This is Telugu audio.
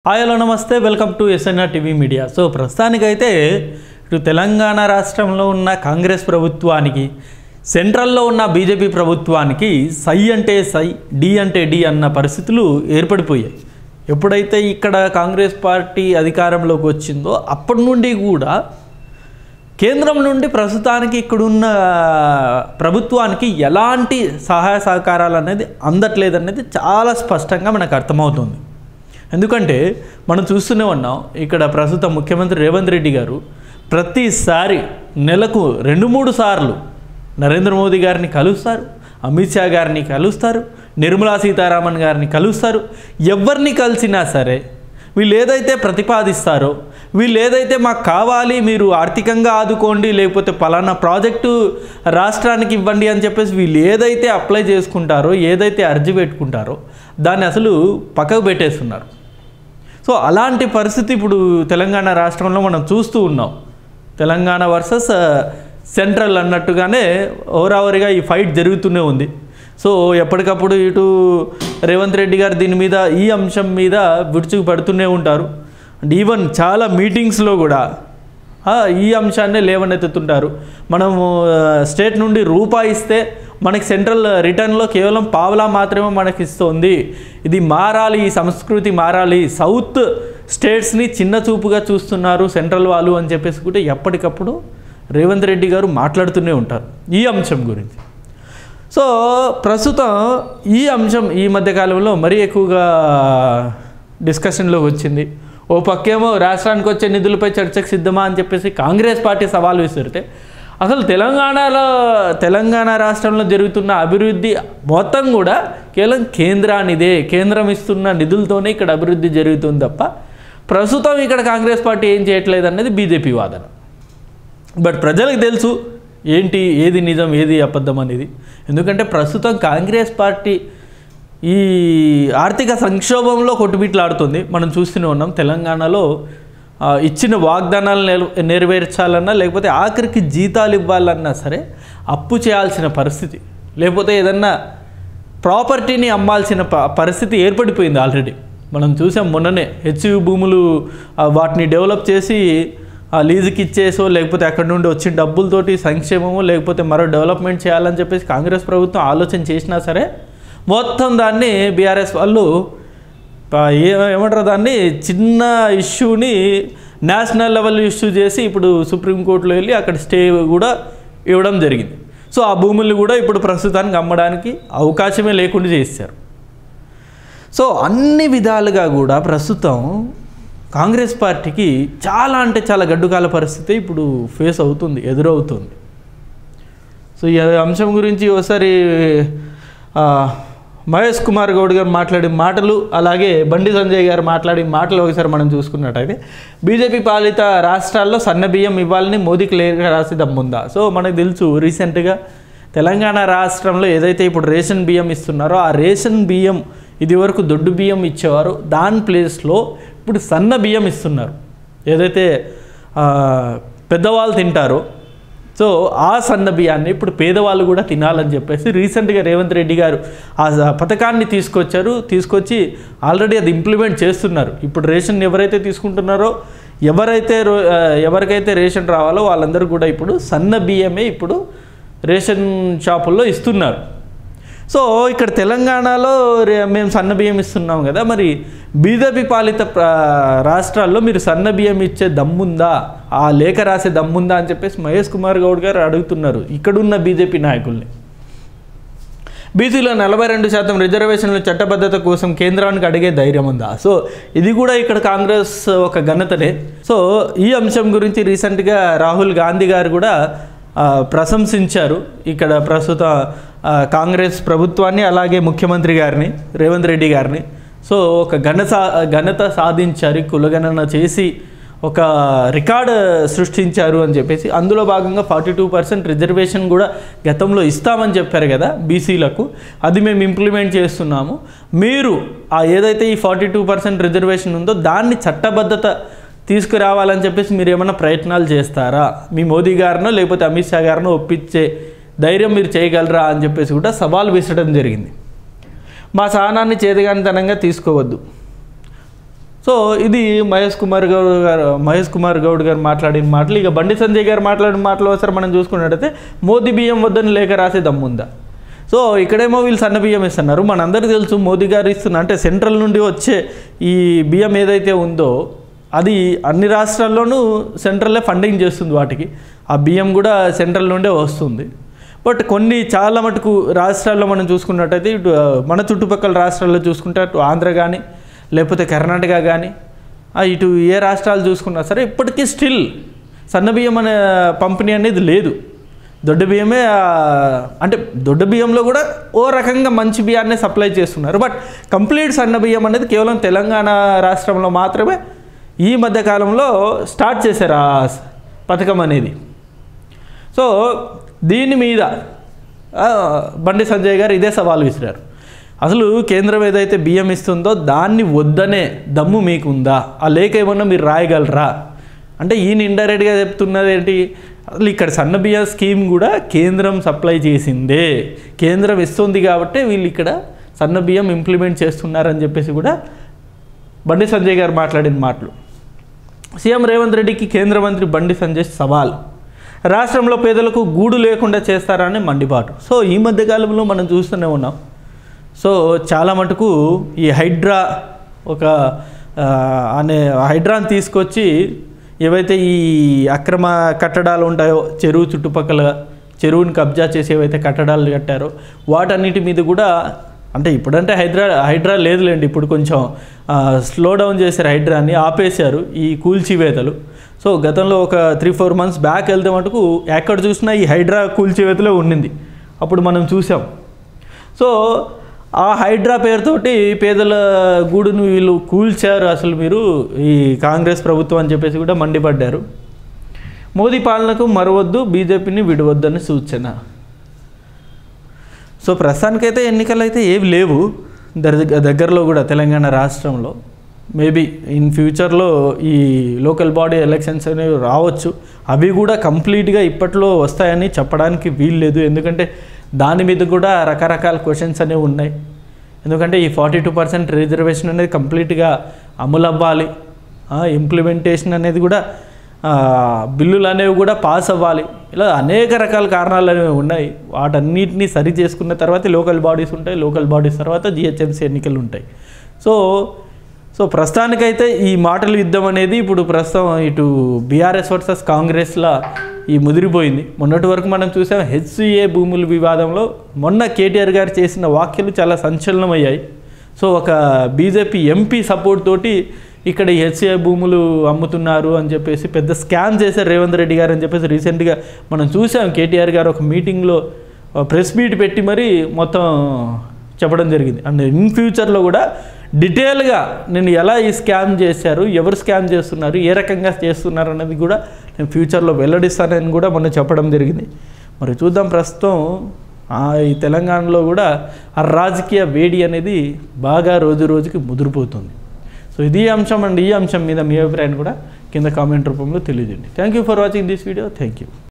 హలో నమస్తే welcome to SNR TV media. So ప్రస్తుతానికైతే ఇటు తెలంగాణ రాష్ట్రంలో ఉన్న కాంగ్రెస్ ప్రభుత్వానికి సెంట్రల్లో ఉన్న బీజేపీ ప్రభుత్వానికి సై అంటే సై డి అంటే డి అన్న పరిస్థితులు ఏర్పడిపోయాయి. ఎప్పుడైతే ఇక్కడ కాంగ్రెస్ పార్టీ అధికారంలోకి వచ్చిందో అప్పటి నుండి కూడా కేంద్రం నుండి ప్రస్తుతానికి ఇక్కడున్న ప్రభుత్వానికి ఎలాంటి సహాయ సహకారాలు అనేది అందట్లేదనేది చాలా స్పష్టంగా మనకు అర్థమవుతుంది. ఎందుకంటే మనం చూస్తూనే ఉన్నాం, ఇక్కడ ప్రస్తుతం ముఖ్యమంత్రి రేవంత్ రెడ్డి గారు ప్రతిసారి నెలకు 2-3 సార్లు నరేంద్ర మోదీ గారిని కలుస్తారు, అమిత్ షా గారిని కలుస్తారు, నిర్మలా సీతారామన్ గారిని కలుస్తారు. ఎవరిని కలిసినా సరే వీళ్ళు ఏదైతే ప్రతిపాదిస్తారో, వీళ్ళు ఏదైతే మాకు కావాలి, మీరు ఆర్థికంగా ఆదుకోండి, లేకపోతే పలానా ప్రాజెక్టు రాష్ట్రానికి ఇవ్వండి అని చెప్పేసి వీళ్ళు ఏదైతే అప్లై చేసుకుంటారో, ఏదైతే అర్జీ పెట్టుకుంటారో దాన్ని అసలు పక్కకు పెట్టేస్తున్నారు. సో అలాంటి పరిస్థితి ఇప్పుడు తెలంగాణ రాష్ట్రంలో మనం చూస్తూ ఉన్నాం. తెలంగాణ వర్సెస్ సెంట్రల్ అన్నట్టుగానే ఓవరావరిగా ఈ ఫైట్ జరుగుతూనే ఉంది. సో ఎప్పటికప్పుడు ఇటు రేవంత్ రెడ్డి గారు దీని మీద, ఈ అంశం మీద విడుచుకు పడుతూనే ఉంటారు. అండ్ ఈవెన్ చాలా మీటింగ్స్లో కూడా ఈ అంశాన్నే లేవనెత్తుతుంటారు. మనము స్టేట్ నుండి రూపాయి ఇస్తే మనకి సెంట్రల్ రిటర్న్లో కేవలం పావలా మాత్రమే మనకి ఇస్తుంది, ఇది మారాలి, ఈ సంస్కృతి మారాలి, సౌత్ స్టేట్స్ని చిన్న చూపుగా చూస్తున్నారు సెంట్రల్ వాళ్ళు అని చెప్పేసి కూడా ఎప్పటికప్పుడు రేవంత్ రెడ్డి గారు మాట్లాడుతూనే ఉంటారు ఈ అంశం గురించి. సో ప్రస్తుతం ఈ అంశం ఈ మధ్యకాలంలో మరీ ఎక్కువగా డిస్కషన్లోకి వచ్చింది. ఓ పక్కేమో రాష్ట్రానికి వచ్చే నిధులపై చర్చకు సిద్ధమా అని చెప్పేసి కాంగ్రెస్ పార్టీ సవాల్ విసిరితే, అసలు తెలంగాణ రాష్ట్రంలో జరుగుతున్న అభివృద్ధి మొత్తం కూడా కేవలం కేంద్రానిదే, కేంద్రం ఇస్తున్న నిధులతోనే ఇక్కడ అభివృద్ధి జరుగుతుంది తప్ప ప్రస్తుతం ఇక్కడ కాంగ్రెస్ పార్టీ ఏం చేయట్లేదు అనేది బీజేపీ వాదన. బట్ ప్రజలకు తెలుసు ఏంటి, ఏది నిజం, ఏది అబద్ధం అనేది. ఎందుకంటే ప్రస్తుతం కాంగ్రెస్ పార్టీ ఈ ఆర్థిక సంక్షోభంలో కొట్టుబిట్లాడుతుంది. మనం చూస్తూనే ఉన్నాం. తెలంగాణలో ఇచ్చిన వాగ్దానాలు నెరవేర్చాలన్నా, లేకపోతే ఆఖరికి జీతాలు ఇవ్వాలన్నా సరే అప్పు చేయాల్సిన పరిస్థితి, లేకపోతే ఏదన్నా ప్రాపర్టీని అమ్మాల్సిన పరిస్థితి ఏర్పడిపోయింది ఆల్రెడీ. మనం చూసాం మొన్ననే హెచ్యు భూములు వాటిని డెవలప్ చేసి లీజుకి ఇచ్చేసో, లేకపోతే అక్కడ నుండి వచ్చిన డబ్బులతోటి సంక్షేమము లేకపోతే మరో డెవలప్మెంట్ చేయాలని చెప్పేసి కాంగ్రెస్ ప్రభుత్వం ఆలోచన చేసినా సరే మొత్తం దాన్ని బీఆర్ఎస్ వాళ్ళు ఏమంటారు, దాన్ని చిన్న ఇష్యూని నేషనల్ లెవెల్ ఇష్యూ చేసి ఇప్పుడు సుప్రీంకోర్టులో వెళ్ళి అక్కడ స్టే కూడా ఇవ్వడం జరిగింది. సో ఆ భూముల్ని కూడా ఇప్పుడు ప్రస్తుతానికి అమ్మడానికి అవకాశమే లేకుండా చేశారు. సో అన్ని విధాలుగా కూడా ప్రస్తుతం కాంగ్రెస్ పార్టీకి చాలా అంటే చాలా గడ్డుకాల పరిస్థితి ఇప్పుడు ఫేస్ అవుతుంది, ఎదురవుతుంది. సో ఈ అంశం గురించి ఒకసారి మహేష్ కుమార్ గౌడ్ గారు మాట్లాడిన మాటలు, అలాగే బండి సంజయ్ గారు మాట్లాడిన మాటలు ఒకసారి మనం చూసుకున్నట్టయితే, బీజేపీ పాలిత రాష్ట్రాల్లో సన్న బియ్యం ఇవ్వాలని మోదీకి లేఖ రాసి దమ్ముందా? సో మనకు తెలుసు, రీసెంట్గా తెలంగాణ రాష్ట్రంలో ఏదైతే ఇప్పుడు రేషన్ బియ్యం ఇస్తున్నారో, ఆ రేషన్ బియ్యం ఇది వరకు దొడ్డు బియ్యం ఇచ్చేవారు, దాని ప్లేస్లో ఇప్పుడు సన్న బియ్యం ఇస్తున్నారు. ఏదైతే పెద్దవాళ్ళు తింటారో, సో ఆ సన్న బియ్యాన్ని ఇప్పుడు పేదవాళ్ళు కూడా తినాలని చెప్పేసి రీసెంట్గా రేవంత్ రెడ్డి గారు ఆ పథకాన్ని తీసుకొచ్చి ఆల్రెడీ అది ఇంప్లిమెంట్ చేస్తున్నారు. ఇప్పుడు రేషన్ ఎవరైతే తీసుకుంటున్నారో, ఎవరికైతే రేషన్ రావాలో వాళ్ళందరూ కూడా ఇప్పుడు సన్న బియ్యమే ఇప్పుడు రేషన్ షాపుల్లో ఇస్తున్నారు. సో ఇక్కడ తెలంగాణలో మేము సన్న బియ్యం ఇస్తున్నాం కదా, మరి బీజేపీ పాలిత రాష్ట్రాల్లో మీరు సన్న బియ్యం ఇచ్చే దమ్ముందా, ఆ లేఖ రాసే దమ్ముందా అని చెప్పేసి మహేష్ కుమార్ గౌడ్ గారు అడుగుతున్నారు ఇక్కడున్న బీజేపీ నాయకుల్ని. బీసీలో 42% రిజర్వేషన్ల చట్టబద్ధత కోసం కేంద్రానికి అడిగే ధైర్యం ఉందా? సో ఇది కూడా ఇక్కడ కాంగ్రెస్ ఒక ఘనతనే. సో ఈ అంశం గురించి రీసెంట్గా రాహుల్ గాంధీ గారు కూడా ప్రశంసించారు ఇక్కడ ప్రస్తుత కాంగ్రెస్ ప్రభుత్వాన్ని, అలాగే ముఖ్యమంత్రి గారిని, రేవంత్ రెడ్డి గారిని. సో ఒక ఘనత సాధించారు, కులగణన చేసి ఒక రికార్డు సృష్టించారు అని చెప్పేసి. అందులో భాగంగా 42% రిజర్వేషన్ కూడా గతంలో ఇస్తామని చెప్పారు కదా బీసీలకు, అది మేము ఇంప్లిమెంట్ చేస్తున్నాము. మీరు ఏదైతే ఈ 42% రిజర్వేషన్ ఉందో దాన్ని చట్టబద్ధత తీసుకురావాలని చెప్పేసి మీరు ఏమైనా ప్రయత్నాలు చేస్తారా? మీ మోదీ గారినో లేకపోతే అమిత్ షా గారినో ఒప్పించే ధైర్యం మీరు చేయగలరా అని చెప్పేసి కూడా సవాల్ విసరడం జరిగింది. మా సహనాన్ని చేతగానితనంగా తీసుకోవద్దు, సో ఇది మహేష్ కుమార్ గౌడ్ గారు మాట్లాడిన మాటలు. ఇక బండి సంజయ్ గారు మాట్లాడిన మాటలు ఒకసారి మనం చూసుకున్నట్టయితే మోదీ బియ్యం వద్దని లేఖ రాసే దమ్ముందా. సో ఇక్కడేమో వీళ్ళు సన్న బియ్యం ఇస్తున్నారు. మనందరికీ తెలుసు మోదీ గారు ఇస్తున్న అంటే సెంట్రల్ నుండి వచ్చే ఈ బియ్యం ఏదైతే ఉందో అది అన్ని రాష్ట్రాల్లోనూ సెంట్రల్లే ఫండింగ్ చేస్తుంది వాటికి. ఆ బియ్యం కూడా సెంట్రల్ నుండే వస్తుంది. బట్ కొన్ని చాలా మటుకు రాష్ట్రాల్లో మనం చూసుకున్నట్టయితే ఇటు మన చుట్టుపక్కల రాష్ట్రాల్లో చూసుకుంటే అటు ఆంధ్ర కానీ లేకపోతే కర్ణాటక కానీ ఇటు ఏ రాష్ట్రాలు చూసుకున్నా సరే ఇప్పటికీ స్టిల్ సన్నబియ్యం అనే పంపిణీ అనేది లేదు. దొడ్డ బియ్యమే అంటే దొడ్డ బియ్యంలో కూడా ఓ రకంగా మంచి బియ్యాన్ని సప్లై చేస్తున్నారు. బట్ కంప్లీట్ సన్న బియ్యం అనేది కేవలం తెలంగాణ రాష్ట్రంలో మాత్రమే ఈ మధ్యకాలంలో స్టార్ట్ చేశారు ఆ పథకం అనేది. సో దీని మీద బండి సంజయ్ గారు ఇదే సవాల్ విసిరారు. అసలు కేంద్రం ఏదైతే బియ్యం ఇస్తుందో దాన్ని వద్దనే దమ్ము మీకుందా, ఆ లేఖ ఏమన్నా మీరు రాయగలరా అంటే ఈయన ఇండైరెక్ట్గా చెప్తున్నది ఏంటి, అసలు ఇక్కడ సన్న బియ్యం స్కీమ్ కూడా కేంద్రం సప్లై చేసిందే, కేంద్రం ఇస్తుంది కాబట్టి వీళ్ళు ఇక్కడ సన్న బియ్యం ఇంప్లిమెంట్ చేస్తున్నారని చెప్పేసి కూడా బండి సంజయ్ గారు మాట్లాడిన మాటలు. సీఎం రేవంత్ రెడ్డికి కేంద్ర మంత్రి బండి సంజయ్ సవాల్. రాష్ట్రంలో పేదలకు గూడు లేకుండా చేస్తారని మండిపాటు. సో ఈ మధ్యకాలంలో మనం చూస్తూనే ఉన్నాం. సో చాలా మటుకు ఈ హైడ్రా అనే హైడ్రాని తీసుకొచ్చి ఏవైతే ఈ అక్రమ కట్టడాలు ఉంటాయో చెరువు చుట్టుపక్కల చెరువుని కబ్జా చేసి ఏవైతే కట్టడాలు కట్టారో వాటన్నిటి మీద కూడా అంటే ఇప్పుడంటే హైడ్రా లేదులేండి, ఇప్పుడు కొంచెం స్లో డౌన్ చేశారు, హైడ్రాని ఆపేశారు ఈ కూల్చివేతలు. సో గతంలో ఒక 3-4 months బ్యాక్ వెళ్తే మటుకు ఎక్కడ చూసినా ఈ హైడ్రా కూల్చివేతలో ఉండింది, అప్పుడు మనం చూసాం. సో ఆ హైడ్రా పేరుతోటి పేదల గూడును వీళ్ళు కూల్చారు అసలు మీరు ఈ కాంగ్రెస్ ప్రభుత్వం అని చెప్పేసి కూడా మండిపడ్డారు. మోదీ పాలనకు మరవద్దు, బీజేపీని విడవద్దని సూచన. సో ప్రస్తుతానికైతే ఎన్నికలు అయితే ఏవి లేవు దగ్గరలో కూడా తెలంగాణ రాష్ట్రంలో. మేబీ ఇన్ ఫ్యూచర్లో ఈ లోకల్ బాడీ ఎలక్షన్స్ అనేవి రావచ్చు, అవి కూడా కంప్లీట్గా ఇప్పట్లో వస్తాయని చెప్పడానికి వీల్లేదు. ఎందుకంటే దాని మీద కూడా రకరకాల క్వశ్చన్స్ అనేవి ఉన్నాయి. ఎందుకంటే ఈ 42% రిజర్వేషన్ అనేది కంప్లీట్గా అమలు అవ్వాలి, ఇంప్లిమెంటేషన్ అనేది కూడా బిల్లులు అనేవి కూడా పాస్ అవ్వాలి, ఇలా అనేక రకాల కారణాలు అనేవి ఉన్నాయి. వాటన్నిటిని సరి చేసుకున్న తర్వాత లోకల్ బాడీస్ ఉంటాయి, లోకల్ బాడీస్ తర్వాత జిహెచ్ఎంసీ ఎన్నికలు ఉంటాయి. సో ప్రస్తుతానికైతే ఈ మాటల యుద్ధం అనేది ఇప్పుడు ప్రస్తుతం ఇటు బీఆర్ఎస్ వర్సెస్ కాంగ్రెస్లా ఈ ముదిరిపోయింది. మొన్నటి వరకు మనం చూసాం హెచ్సిఏ భూముల వివాదంలో మొన్న కేటీఆర్ గారు చేసిన వ్యాఖ్యలు చాలా సంచలనమయ్యాయి. సో ఒక బీజేపీ ఎంపీ సపోర్ట్ తోటి ఇక్కడ ఈ హెచ్సిఏ భూములు అమ్ముతున్నారు అని చెప్పేసి పెద్ద స్కామ్ చేశారు రేవంత్ రెడ్డి గారు అని చెప్పేసి రీసెంట్గా మనం చూసాం. కేటీఆర్ గారు ఒక మీటింగ్లో ప్రెస్ మీట్ పెట్టి మరీ మొత్తం చెప్పడం జరిగింది. అండ్ ఇన్ ఫ్యూచర్లో కూడా డీటెయిల్గా నేను ఎలా ఈ స్కామ్ చేశారు, ఎవరు స్కామ్ చేస్తున్నారు, ఏ రకంగా చేస్తున్నారు అనేది కూడా నేను ఫ్యూచర్లో వెల్లడిస్తానని కూడా మనం చెప్పడం జరిగింది. మరి చూద్దాం. ప్రస్తుతం ఈ తెలంగాణలో కూడా ఆ రాజకీయ వేడి అనేది బాగా రోజు రోజుకి ముదిరిపోతుంది. సో ఇది అంశం అండి. ఈ అంశం మీద మీ అభిప్రాయాన్ని కూడా కింద కామెంట్ రూపంలో తెలియజేయండి. Thank you for watching this video. Thank you.